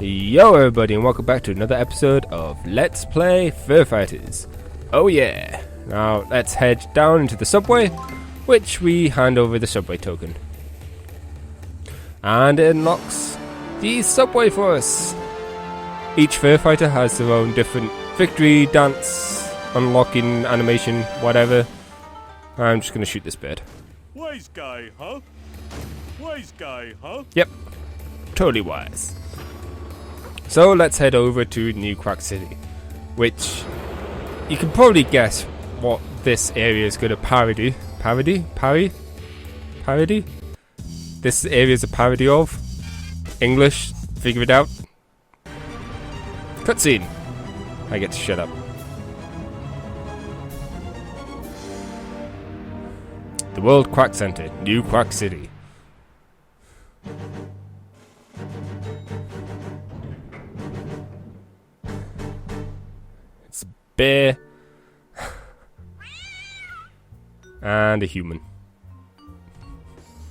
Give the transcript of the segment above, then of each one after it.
Yo everybody, and welcome back to another episode of Let's Play Fur Fighters. Oh yeah! Now let's head down into the subway, which we hand over the subway token. And it unlocks the subway for us. Each fur fighter has their own different victory, dance, unlocking, animation, whatever. I'm just gonna shoot this bird. Wise guy, huh? Wise guy, huh? Yep, totally wise. So let's head over to New Quack City, which you can probably guess what this area is going to parody. Parody? This area is a parody of. English, figure it out. Cutscene. I get to shut up. The World Quack Center, New Quack City. Bear and a human.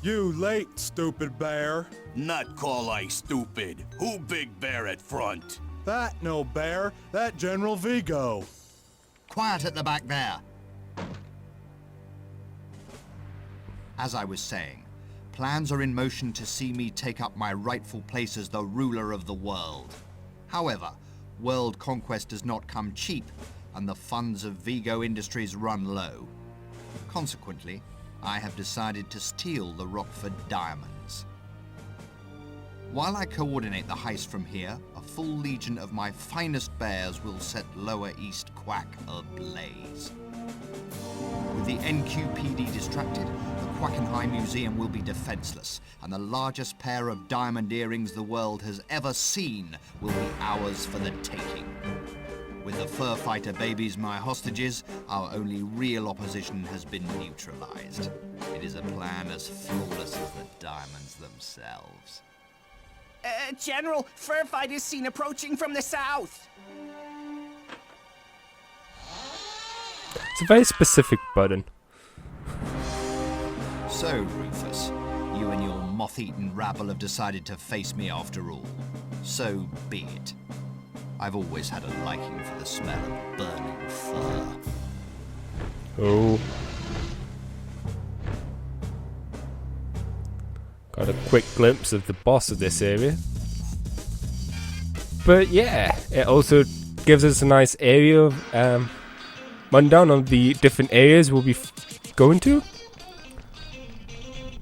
You late, stupid bear. Not call I stupid. Who big bear at front? That no bear. That General Vigo. Quiet at the back there. As I was saying, plans are in motion to see me take up my rightful place as the ruler of the world. However, world conquest does not come cheap, and the funds of Vigo Industries run low. Consequently, I have decided to steal the Rockford diamonds. While I coordinate the heist from here, a full legion of my finest bears will set Lower East Quack ablaze. With the NQPD distracted, the Quackenheim Museum will be defenseless, and the largest pair of diamond earrings the world has ever seen will be ours for the taking. With the fur fighter babies my hostages, our only real opposition has been neutralized. It is a plan as flawless as the diamonds themselves. General, fur fighters seen approaching from the south. It's a very specific button. So, Rufus, you and your moth-eaten rabble have decided to face me after all. So be it. I've always had a liking for the smell of burning fur. Oh. Got a quick glimpse of the boss of this area. But yeah, it also gives us a nice area rundown of the different areas we'll be going to.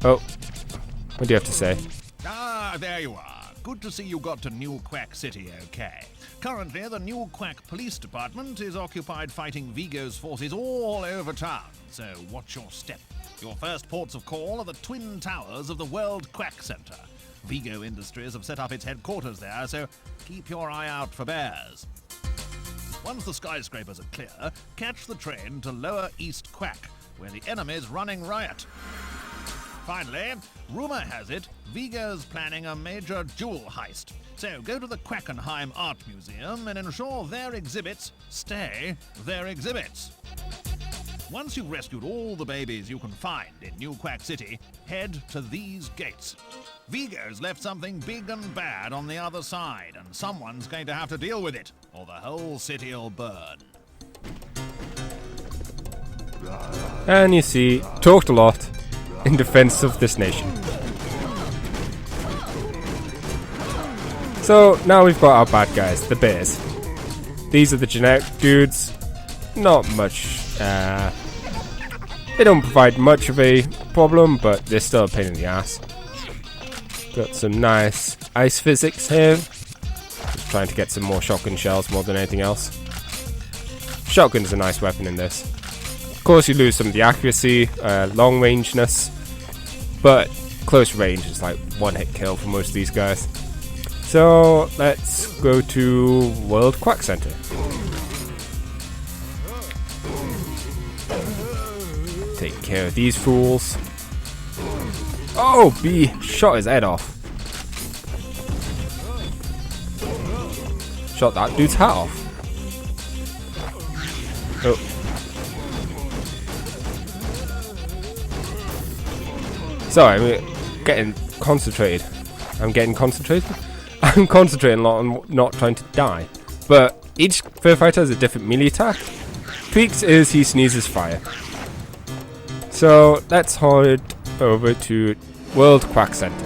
Oh, what do you have to say? Ah, there you are. Good to see you got to New Quack City okay. Currently, the New Quack Police Department is occupied fighting Vigo's forces all over town, so watch your step. Your first ports of call are the twin towers of the World Quack Center. Vigo Industries have set up its headquarters there, so keep your eye out for bears. Once the skyscrapers are clear, catch the train to Lower East Quack, where the enemy's running riot. Finally, rumor has it, Vigo's planning a major jewel heist. So go to the Quackenheim Art Museum and ensure their exhibits stay their exhibits. Once you've rescued all the babies you can find in New Quack City, head to these gates. Vigo's left something big and bad on the other side, and someone's going to have to deal with it, or the whole city'll burn. And you see, talked a lot in defense of this nation. So now we've got our bad guys, the bears. These are the generic dudes. Not much, they don't provide much of a problem, but they're still a pain in the ass. Got some nice ice physics here. Just trying to get some more shotgun shells more than anything else. Shotgun's a nice weapon in this. Of course you lose some of the accuracy, long rangeness, but close range is like one hit kill for most of these guys. So let's go to World Quack Center. Take care of these fools. Oh, B shot his head off. Shot that dude's hat off. Oh. Sorry, I'm getting concentrated. I'm concentrating a lot on not trying to die. But each fur fighter has a different melee attack. Tweaks is he sneezes fire. So let's head over to World Quack Center.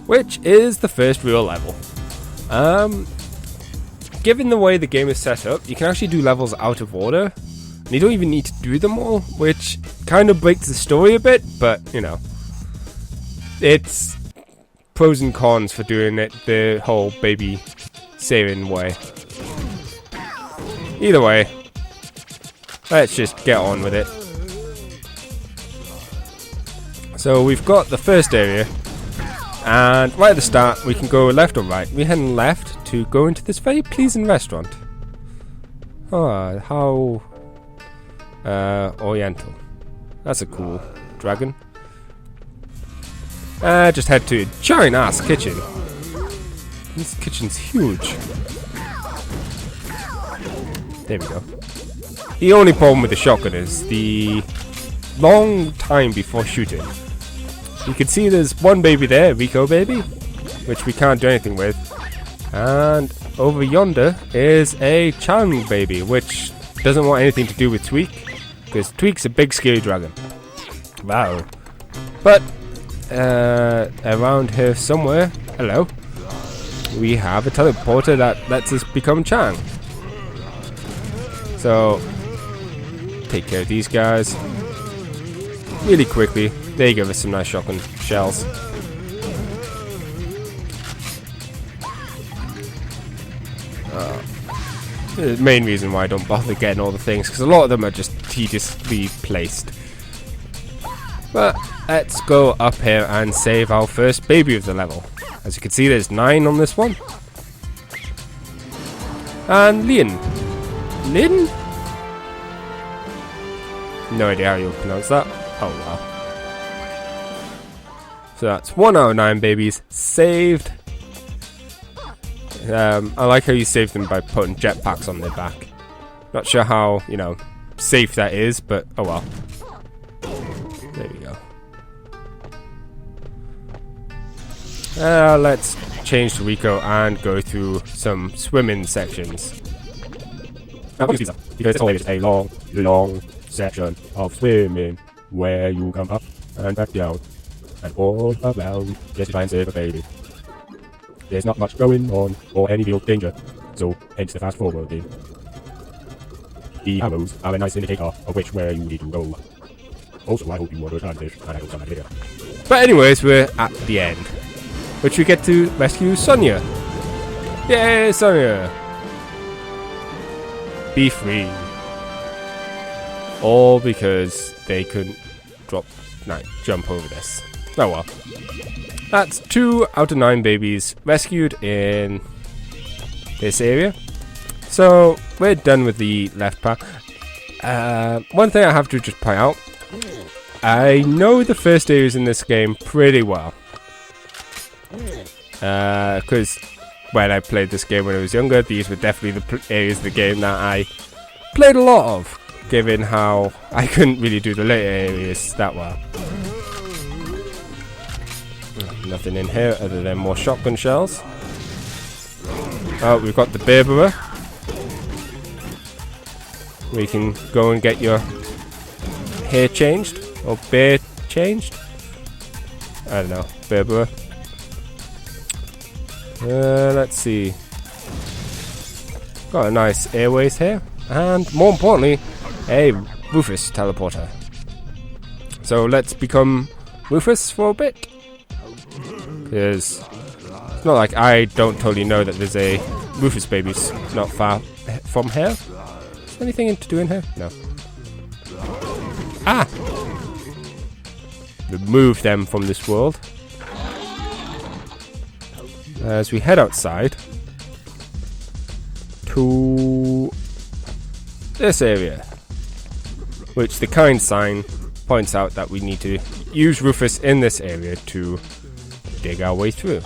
Which is the first real level. Given the way the game is set up, you can actually do levels out of order. And you don't even need to do them all, which kind of breaks the story a bit, but, you know. It's pros and cons for doing it the whole baby saving way. Either way, let's just get on with it. So we've got the first area. And right at the start, we can go left or right. We're heading left to go into this very pleasing restaurant. Oh, how oriental. That's a cool dragon. Just head to a giant ass kitchen. This kitchen's huge. There we go. The only problem with the shotgun is the long time before shooting. You can see there's one baby there, Rico baby, which we can't do anything with. And over yonder is a Chang baby, which doesn't want anything to do with Tweak, because Tweak's a big scary dragon. Wow. But around here somewhere, hello, we have a teleporter that lets us become Chang. So take care of these guys really quickly. They give us some nice shotgun shells. The main reason why I don't bother getting all the things, because a lot of them are just tediously placed. But let's go up here and save our first baby of the level. As you can see, there's 9 on this one. And Lin. Lin? No idea how you pronounce that. Oh wow. So that's 1 out of 9 babies saved. I like how you save them by putting jetpacks on their back. Not sure how, you know, safe that is, but oh well. There we go. Let's change to Rico and go through some swimming sections. Because it's always a long section of swimming where you come up and back down and all around just to try and save a baby. There's not much going on or any real danger, so hence the fast forwarding. The arrows are a nice indicator of which way you need to go. Also, I hope you want to advantage and I hope somebody later. But anyways, we're at the end, which we get to rescue Sonia. Yay, Sonia! Be free. All because they couldn't jump over this. Oh well. That's 2 out of 9 babies rescued in this area. So we're done with the left part. One thing I have to just point out. I know the first areas in this game pretty well. Because when I played this game when I was younger, these were definitely the areas of the game that I played a lot of. Given how I couldn't really do the later areas that well. Nothing in here other than more shotgun shells. Oh, we've got the Berberer. We can go and get your hair changed. Or bear changed. I don't know. Berberer. Let's see. Got a nice airways here. And more importantly, a Rufus teleporter. So let's become Rufus for a bit. Because it's not like I don't totally know that there's a Rufus baby not far from here. Is there anything to do in here? No. Ah! Remove them from this world. As we head outside to this area, which the kind sign points out that we need to use Rufus in this area to dig our way through.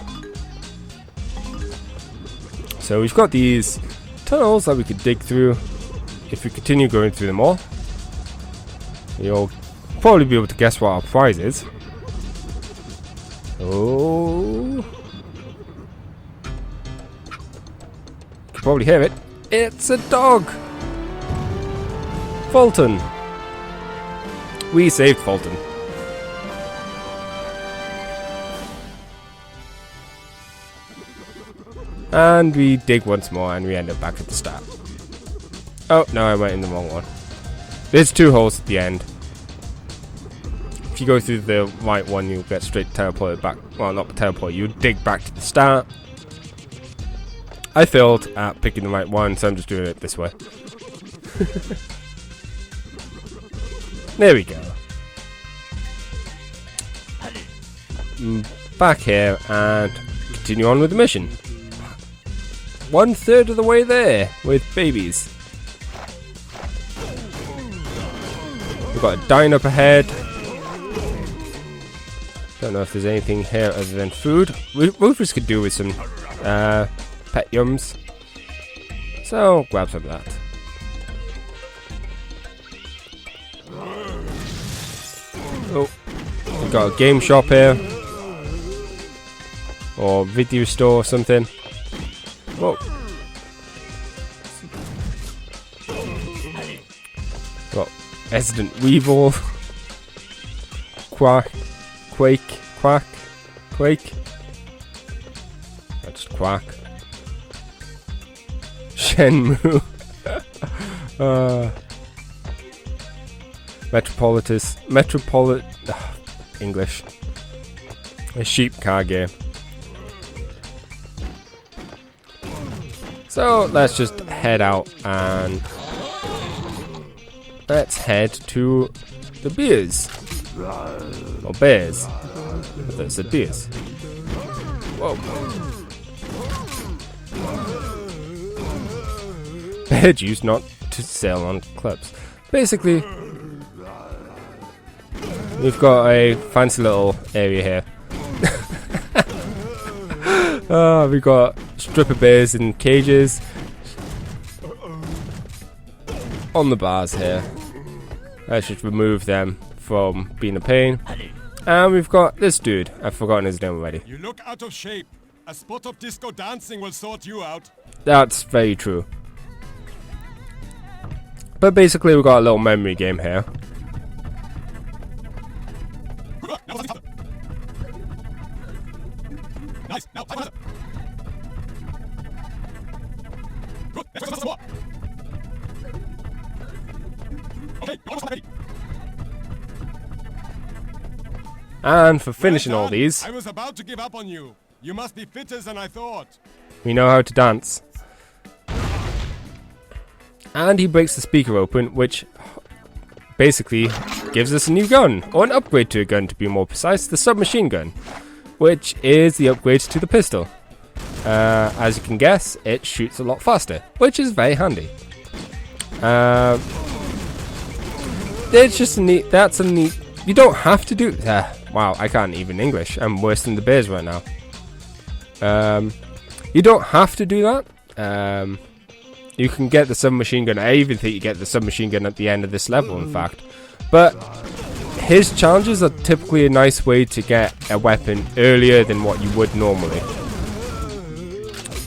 So we've got these tunnels that we could dig through if we continue going through them all. You'll probably be able to guess what our prize is. Oh. You can probably hear it. It's a dog! Fulton! We saved Fulton. And we dig once more and we end up back at the start. Oh, no, I went in the wrong one. There's 2 holes at the end. If you go through the right one, you'll get straight teleported back. Well, not teleported, you dig back to the start. I failed at picking the right one, so I'm just doing it this way. There we go. Back here and continue on with the mission. 1/3 of the way there with babies. We've got a dine up ahead. Don't know if there's anything here other than food. Rufus could do with some pet yums. So grab some of that. Oh, we've got a game shop here. Or video store or something. Whoa. Got Resident Weevil. Quack. Quake. Quack. Quake. That's Quack. Shenmue. English. A sheep car game. So let's just head out and let's head to the beers. Or bears. I thought it said beers. Whoa. Bear juice not to sell on clubs. Basically, we've got a fancy little area here. We've got stripper bears in cages on the bars here. Let's just remove them from being a pain. And we've got this dude. I've forgotten his name already. You look out of shape. A spot of disco dancing will sort you out. That's very true. But basically we've got a little memory game here. Nice. Now, okay, and for finishing all these, I was about to give up on you. You must be fitter than I thought. we know how to dance. And he breaks the speaker open, which basically gives us a new gun, or an upgrade to a gun to be more precise, the submachine gun, which is the upgrade to the pistol. As you can guess, it shoots a lot faster, which is very handy. It's just a neat, that's a neat, you don't have to do, wow, I can't even English, I'm worse than the bears right now. You don't have to do that. You can get the submachine gun, I even think you get the submachine gun at the end of this level, in fact. But his challenges are typically a nice way to get a weapon earlier than what you would normally.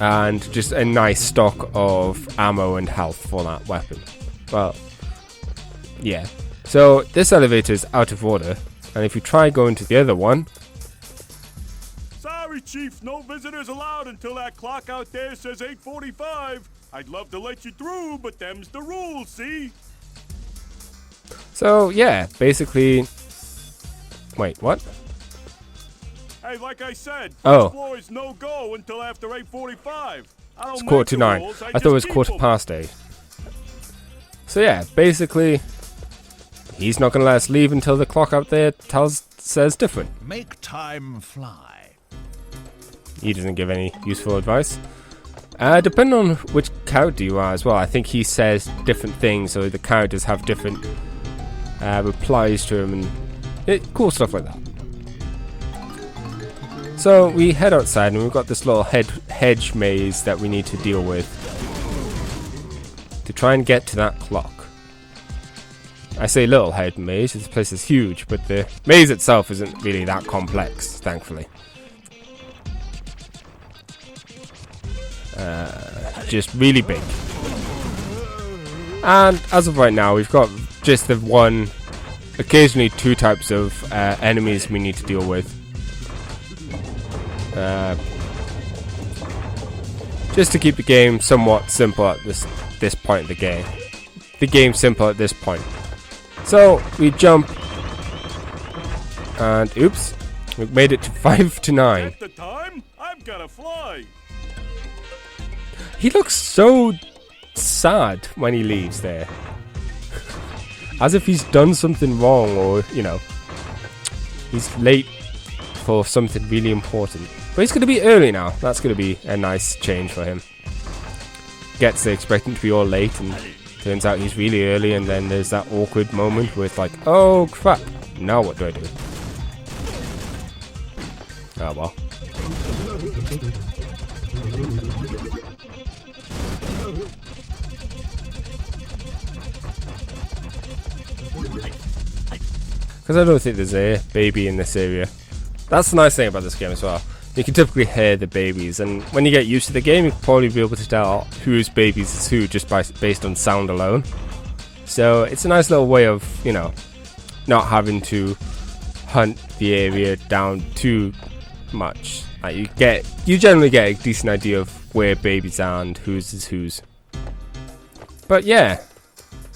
And just a nice stock of ammo and health for that weapon. Well, yeah. So this elevator is out of order, and if you try going to the other one... Sorry, Chief, no visitors allowed until that clock out there says 8:45. I'd love to let you through, but them's the rules, see? So, yeah, basically... Wait, what? Hey, like I said, Oh. first floor is no-go until after 8:45. It's 8:45. I thought it was 8:15. So yeah, basically, he's not going to let us leave until the clock out there says different. Make time fly. He doesn't give any useful advice. Depending on which character you are as well, I think he says different things, so the characters have different replies to him, and cool stuff like that. So we head outside, and we've got this little hedge maze that we need to deal with to try and get to that clock. I say little hidden maze, this place is huge, but the maze itself isn't really that complex, thankfully. Just really big. And as of right now, we've got just the one, occasionally two types of enemies we need to deal with. Just to keep the game somewhat simple at this point of the game. The game's simple at this point. So we jump, and oops, we made it to 5 to 9. At the time, I've got to fly. He looks so sad when he leaves there. As if he's done something wrong, or, you know, he's late for something really important. But he's going to be early now. That's going to be a nice change for him. Gets there expecting to be all late, and turns out he's really early, and then there's that awkward moment where it's like, oh crap, now what do I do? Oh well. Because I don't think there's a baby in this area. That's the nice thing about this game as well. You can typically hear the babies, and when you get used to the game, you'll probably be able to tell whose babies is who just based on sound alone. So it's a nice little way of, you know, not having to hunt the area down too much. Like you generally get a decent idea of where babies are and whose is whose. But yeah,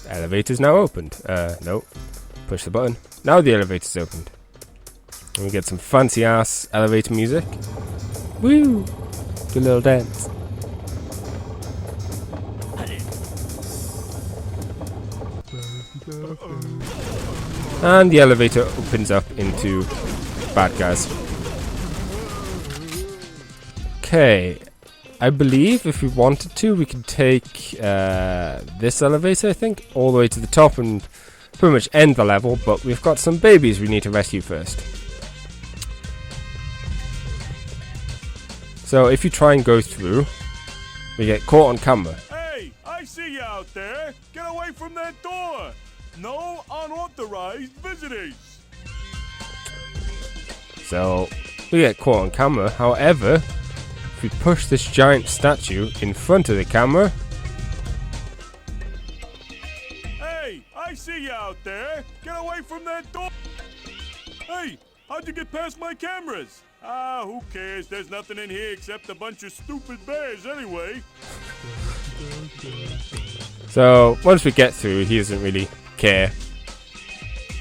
elevator's now opened. No, push the button. Now the elevator's opened. And we get some fancy ass elevator music. Woo! Do a little dance. And the elevator opens up into bad guys. Okay. I believe if we wanted to, we could take this elevator, I think, all the way to the top and pretty much end the level, but we've got some babies we need to rescue first. So if you try and go through, we get caught on camera. Hey, I see you out there. Get away from that door. No unauthorized visitors. So we get caught on camera. However, if we push this giant statue in front of the camera. Hey, I see you out there. Get away from that door. Hey, how'd you get past my cameras? Ah, who cares? There's nothing in here except a bunch of stupid bears anyway. So once we get through, he doesn't really care.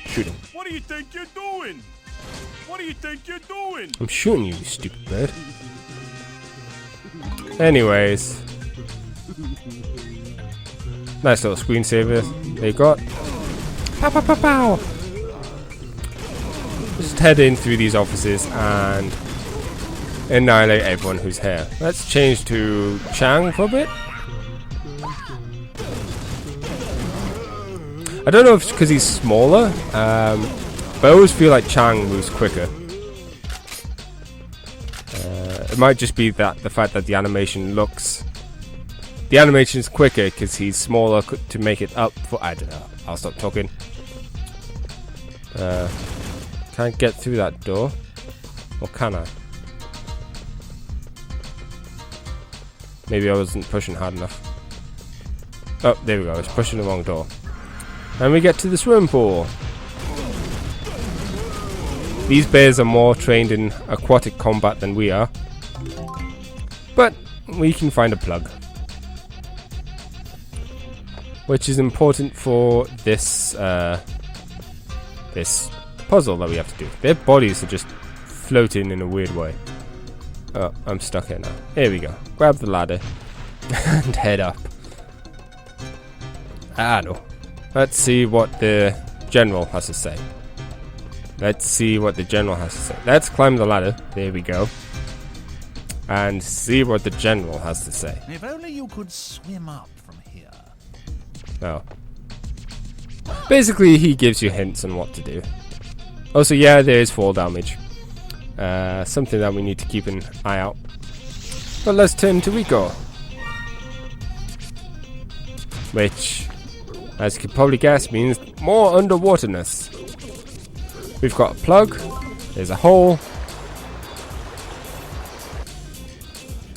Shoot him. What do you think you're doing? What do you think you're doing? I'm shooting you, you stupid bird. Anyways. Nice little screensaver they got. Pow pow pow pow! Just head in through these offices and annihilate everyone who's here. Let's change to Chang for a bit. I don't know if it's because he's smaller, but I always feel like Chang moves quicker. It might just be that the fact that the animation is quicker because he's smaller to make it up for. I don't know. I'll stop talking. Can't get through that door, or can I? Maybe I wasn't pushing hard enough. Oh, there we go. I was pushing the wrong door. And we get to the swimming pool. These bears are more trained in aquatic combat than we are. But we can find a plug. Which is important for this this puzzle that we have to do. Their bodies are just floating in a weird way. Oh, I'm stuck here now. Here we go. Grab the ladder and head up. Ah, no. Let's see what the general has to say. Let's climb the ladder. There we go. And see what the general has to say. If only you could swim up from here. Oh. Basically, he gives you hints on what to do. Also, yeah, there is fall damage. Something that we need to keep an eye out. But let's turn to Rico. Which, as you could probably guess, means more underwaterness. We've got a plug, there's a hole,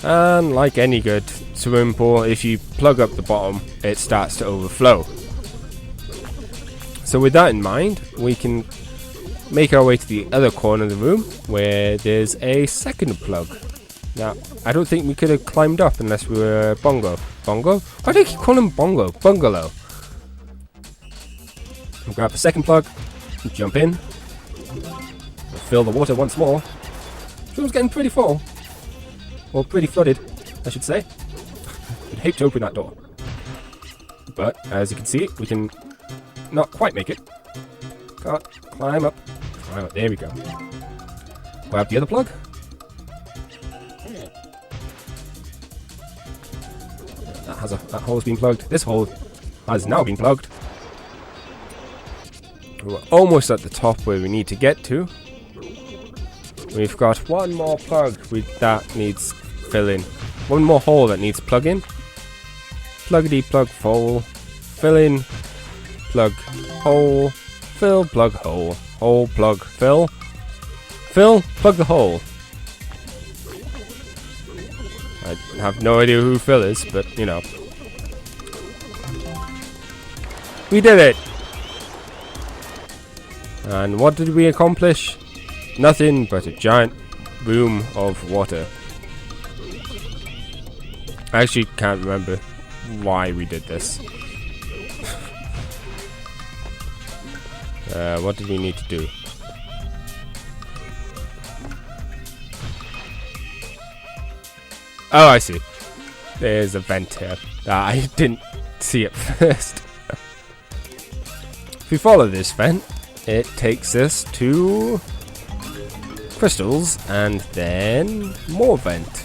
and like any good swimming pool, if you plug up the bottom, it starts to overflow. So with that in mind, we can make our way to the other corner of the room where there's a second plug. Now, I don't think we could have climbed up unless we were Bongo. Bongo? Why do I keep calling him Bongo? Bungalow. We'll grab the second plug, jump in, we'll fill the water once more. This room's getting pretty full. Or pretty flooded, I should say. I'd hate to open that door. But, as you can see, we can not quite make it. Can't climb up. Climb up. There we go. Grab the other plug. That hole's been plugged. This hole has now been plugged. We're almost at the top where we need to get to. We've got one more plug that needs filling. One more hole that needs plugging. Pluggity plug full. Fill in. Plug hole. Fill plug hole. Hole plug fill. Fill plug the hole. I have no idea who Phil is, but you know. We did it! And what did we accomplish? Nothing but a giant room of water. I actually can't remember why we did this. What did we need to do? Oh, I see. There's a vent here. I didn't see it first. If we follow this vent, it takes us to crystals and then more vent.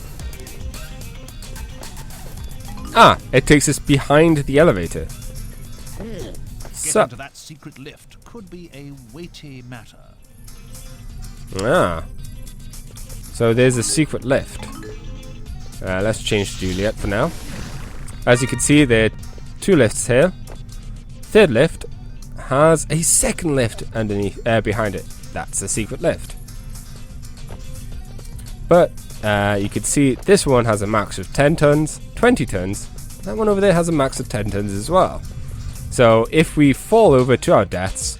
Ah, it takes us behind the elevator. Getting to that secret lift could be a weighty matter. Ah. So there's a secret lift. Let's change to Juliet for now. As you can see, there are two lifts here. Third lift has a second lift underneath, behind it. That's the secret lift. But you can see this one has a max of 10 tons, 20 tons. That one over there has a max of 10 tons as well. So if we fall over to our deaths,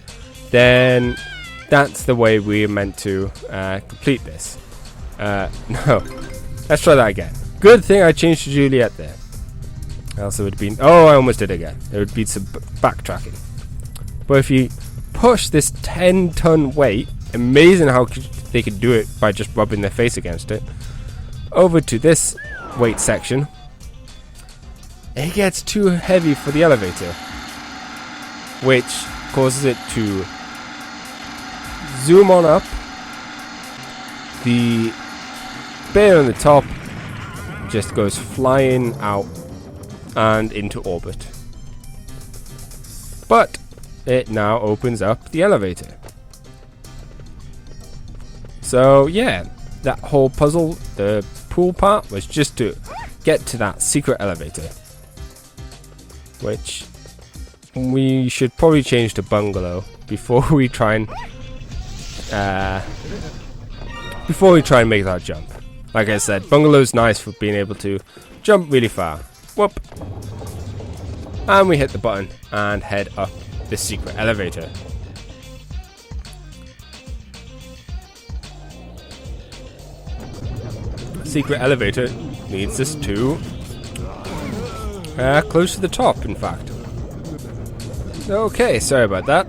then that's the way we're meant to complete this. No, let's try that again. Good thing I changed to Juliet there. Else it would have been... Oh, I almost did it again. There would be some backtracking. But if you push this 10-ton weight, amazing how they could do it by just rubbing their face against it, over to this weight section, it gets too heavy for the elevator, which causes it to zoom on up. The bear on the top just goes flying out and into orbit. But it now opens up the elevator. So yeah, that whole puzzle, the pool part, was just to get to that secret elevator, which we should probably change to bungalow before we try and make that jump. Like I said, bungalow's nice for being able to jump really far. Whoop! And we hit the button and head up the secret elevator. Secret elevator leads us to close to the top, in fact. Okay, sorry about that.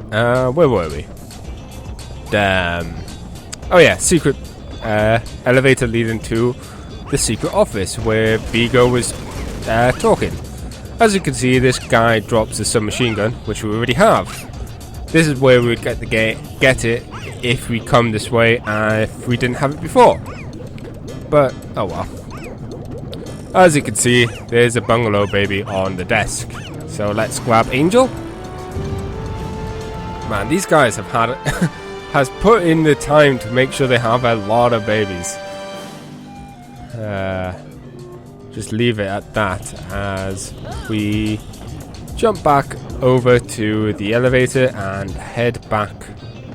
Where were we? Damn. Oh yeah, secret elevator leading to the secret office where Vigo was talking. As you can see, this guy drops a submachine gun, which we already have. This is where we would get it if we come this way, if we didn't have it before. But oh well. As you can see, there's a bungalow baby on the desk. So let's grab Angel. Man, these guys have had has put in the time to make sure they have a lot of babies. Just leave it at that as we jump back over to the elevator and head back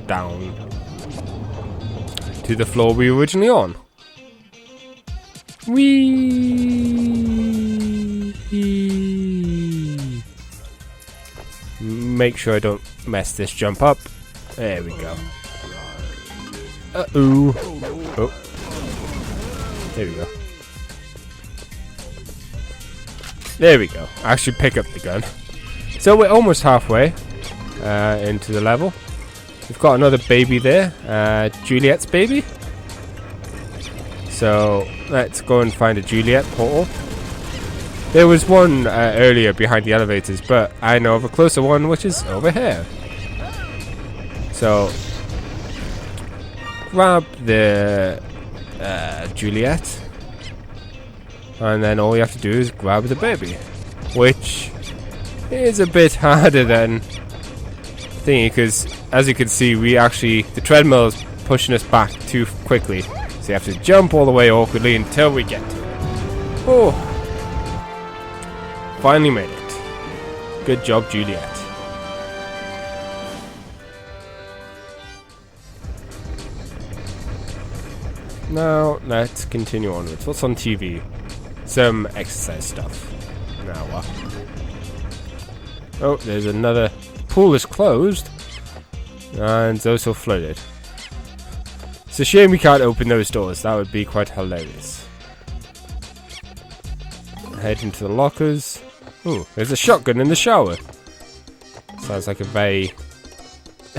down to the floor we were originally on. Whee! Make sure I don't mess this jump up. There we go. Uh-oh. Oh. There we go. There we go. I should pick up the gun. So we're almost halfway into the level. We've got another baby there. Juliet's baby. So let's go and find a Juliet portal. There was one earlier behind the elevators, but I know of a closer one which is over here. So grab the Juliet, and then all you have to do is grab the baby, which is a bit harder than thingy, because as you can see, the treadmill is pushing us back too quickly, so you have to jump all the way awkwardly until we get to it. Oh, finally made it. Good job, Juliet. Now let's continue onwards. What's on TV? Some exercise stuff. Now what? Oh, there's another. Pool is closed, and it's also flooded. It's a shame we can't open those doors. That would be quite hilarious. Head into the lockers. Oh, there's a shotgun in the shower. Sounds like a very,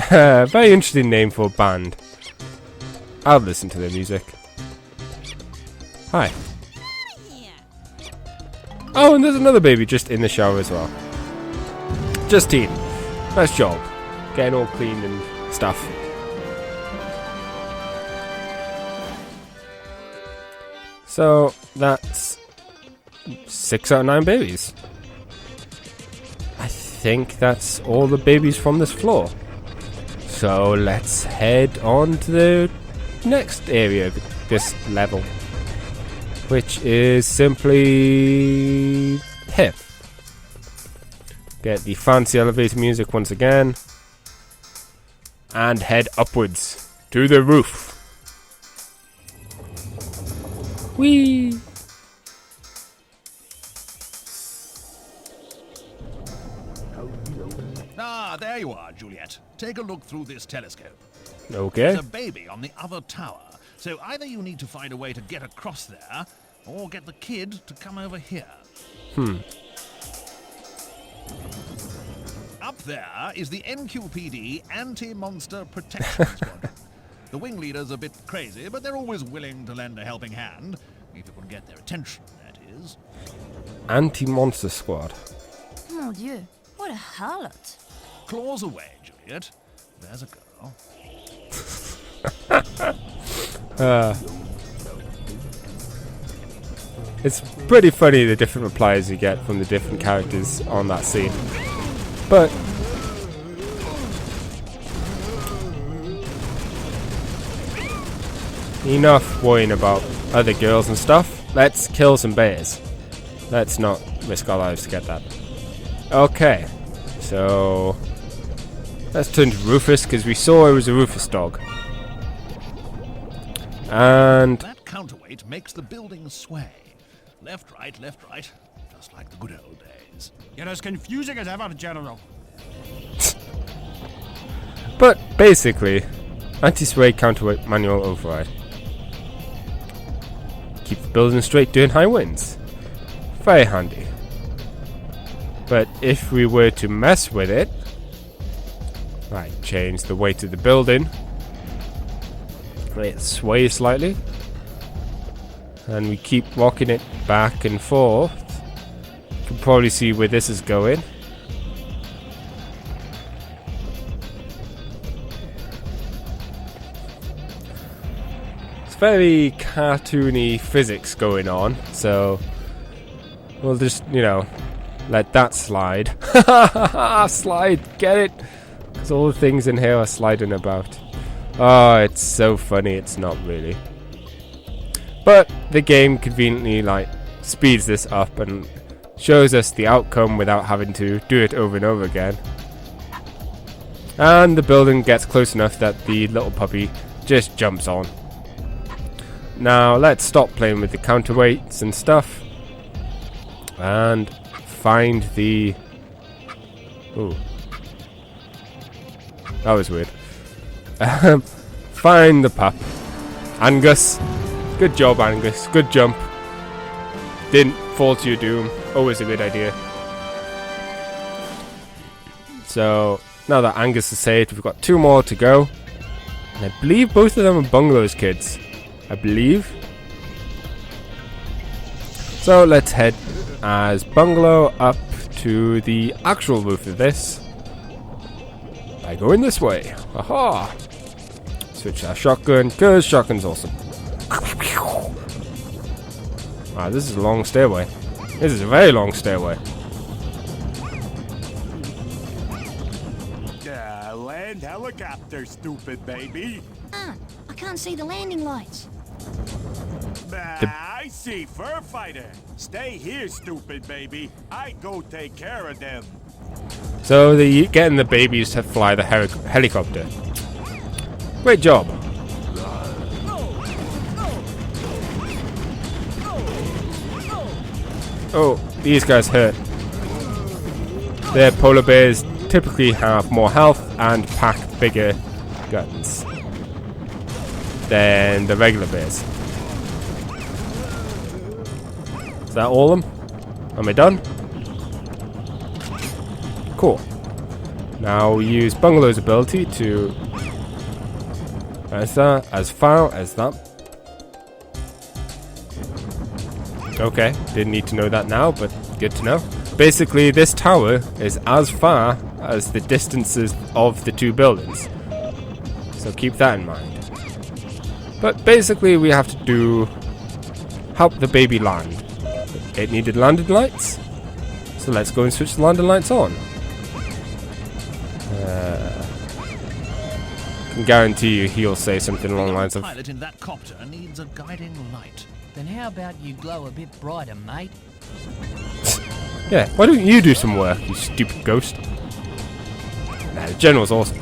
very interesting name for a band. I'll listen to their music. Hi. Oh, and there's another baby just in the shower as well. Justine. Nice job. Getting all clean and stuff. So, that's 6 out of 9 babies. I think that's all the babies from this floor. So, let's head on to the next area of this level, which is simply here. Get the fancy elevator music once again, and head upwards to the roof. Whee! Ah, there you are, Juliet. Take a look through this telescope. Okay. There's a baby on the other tower, so either you need to find a way to get across there, or get the kid to come over here. Up there is the NQPD Anti-Monster Protection Squadron. The wing leader's a bit crazy, but they're always willing to lend a helping hand, if you can get their attention, that is. Anti-Monster Squad. Mon Dieu, what a harlot. Claws away, Juliet. There's a girl. It's pretty funny the different replies you get from the different characters on that scene. But enough worrying about other girls and stuff. Let's kill some bears. Let's not risk our lives to get that. Okay, so let's turn to Rufus, because we saw it was a Rufus dog. And That counterweight makes the building sway. Left, right, just like the good old days. You're as confusing as ever, General. but basically, anti-sway counterweight manual override. Keep the building straight during high winds. Very handy. But if we were to mess with it, right, change the weight of the building, let it sway slightly, and we keep rocking it back and forth. You can probably see where this is going. It's very cartoony physics going on, so we'll just, let that slide. Slide, get it? Because all the things in here are sliding about. Oh, it's so funny, it's not really. But the game conveniently speeds this up and shows us the outcome without having to do it over and over again. And the building gets close enough that the little puppy just jumps on. Now let's stop playing with the counterweights and stuff and find the... Ooh. That was weird. Find the pup. Angus. Good job, Angus. Good jump. Didn't fall to your doom. Always a good idea. So, now that Angus is saved, we've got 2 more to go. And I believe both of them are Bungalow's kids. I believe. So, let's head as Bungalow up to the actual roof of this. By going this way. Aha! Switch our shotgun, because shotgun's awesome. Wow, this is a long stairway. This is a very long stairway. Land helicopter, stupid baby. I can't see the landing lights. I see, fur fighter. Stay here, stupid baby. I go take care of them. So they're getting the babies to fly the helicopter. Great job. Oh, these guys hurt. Their polar bears typically have more health and pack bigger guns than the regular bears. Is that all of them? Am I done? Cool. Now we use Bungalow's ability to as far as that. Okay, didn't need to know that now, but good to know. Basically, this tower is as far as the distances of the 2 buildings. So keep that in mind. But basically, we have to help the baby land. It needed landing lights, so let's go and switch the landing lights on. I can guarantee you he'll say something along the lines of... The pilot in that copter needs a guiding light. Then how about you glow a bit brighter, mate? Yeah, why don't you do some work, you stupid ghost? Nah, the general's awesome.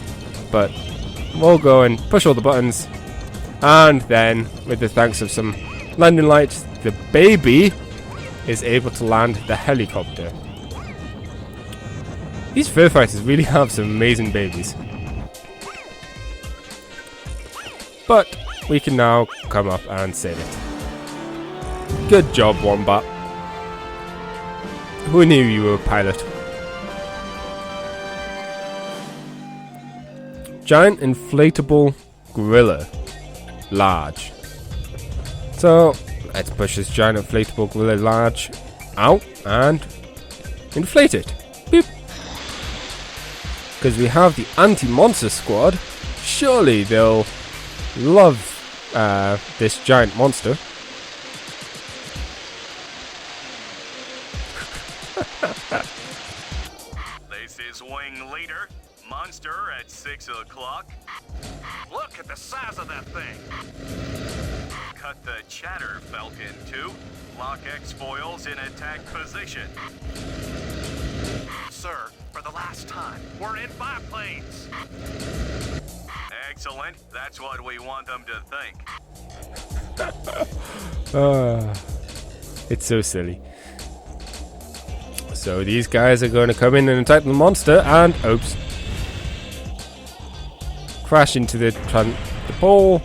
But we'll go and push all the buttons. And then, with the thanks of some landing lights, the baby is able to land the helicopter. These fur fighters really have some amazing babies. But we can now come up and save it. Good job, Wombat. Who knew you were a pilot? Giant inflatable gorilla. Large. So, let's push this giant inflatable gorilla large out and inflate it. Beep. Because we have the anti-monster squad. Surely they'll love this giant monster. This is Wing Leader. Monster at 6 o'clock. Look at the size of that thing. Cut the chatter, Falcon 2. Lock X foils in attack position. Sir, for the last time, we're in biplanes. Excellent. That's what we want them to think. It's so silly. So these guys are going to come in and attack the monster and oops, crash into the pole.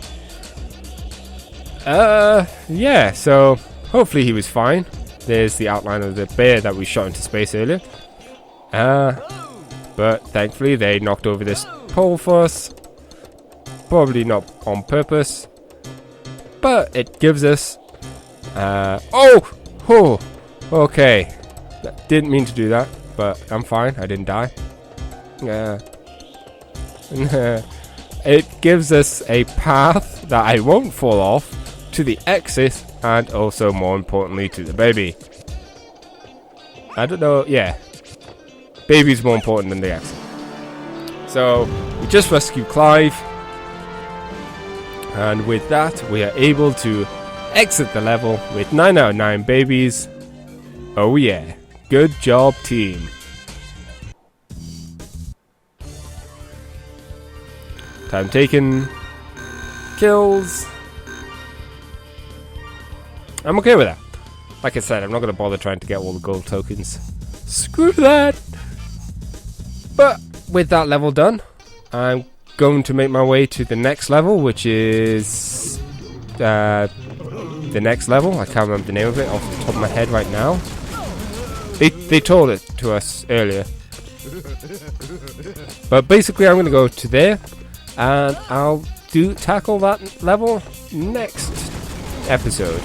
Yeah, so hopefully he was fine. There's the outline of the bear that we shot into space earlier. But thankfully they knocked over this pole for us. Probably not on purpose, but it gives us okay, didn't mean to do that, but I'm fine, I didn't die. It gives us a path that I won't fall off to the exit, and also more importantly to the baby. I don't know, yeah, baby's more important than the exit. So we just rescued Clive. And with that, we are able to exit the level with 9 out of 9 babies. Oh yeah. Good job, team. Time taken. Kills. I'm okay with that. Like I said, I'm not going to bother trying to get all the gold tokens. Screw that! But with that level done, I'm going to make my way to the next level, which is the next level. I can't remember the name of it off the top of my head right now. They told it to us earlier. But basically I'm going to go to there, and I'll tackle that level next episode.